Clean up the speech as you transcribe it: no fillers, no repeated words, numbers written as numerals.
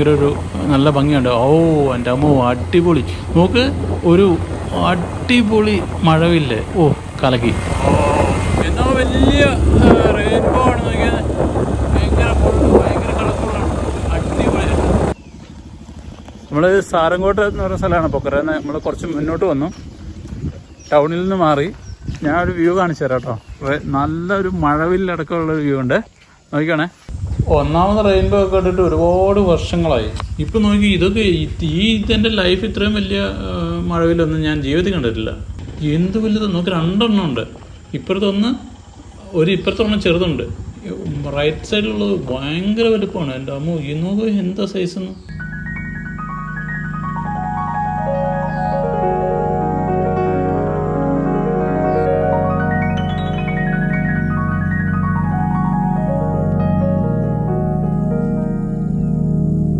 ഭയങ്കര ഒരു നല്ല ഭംഗിയുണ്ട്. ഓ എൻ്റെ അമ്മോ, അടിപൊളി. നോക്ക്, ഒരു അടിപൊളി മഴവില്ലേ. ഓ കലക്കി. എന്നോ വലിയ റെയിൻബോ ആണ് നോക്കിയത്. ഭയങ്കര കളർഫുള്ളാണ്, അടിപൊളി. നമ്മൾ സാരംകോട്ട എന്ന് പറയുന്ന സ്ഥലമാണ് പൊക്കറ. നമ്മൾ കുറച്ച് മുന്നോട്ട് വന്നു, ടൗണിൽ നിന്ന് മാറി. ഞാനൊരു വ്യൂ കാണിച്ചു തരാം കേട്ടോ. നല്ലൊരു മഴവില്ലടക്കമുള്ളൊരു വ്യൂ ഉണ്ട്. നോക്കിയാണേ, ഒന്നാമത് റെയിൻബോ ഒക്കെ കണ്ടിട്ട് ഒരുപാട് വർഷങ്ങളായി. ഇപ്പം നോക്കി, ഇതൊക്കെ ഇതെൻ്റെ ലൈഫ് ഇത്രയും വലിയ മഴവില്ലൊന്നും ഞാൻ ജീവിതത്തിൽ കണ്ടിട്ടില്ല. എന്ത് വലുത് നോക്കി, 2 എണ്ണം ഉണ്ട്. ഇപ്പുറത്തൊരെണ്ണം ചെറുതുണ്ട്. റൈറ്റ് സൈഡിലുള്ളത് ഭയങ്കര വലുപ്പമാണ്. എൻ്റെ അമ്മോ, ഈ നോക്ക് എന്താ സൈസെന്ന്.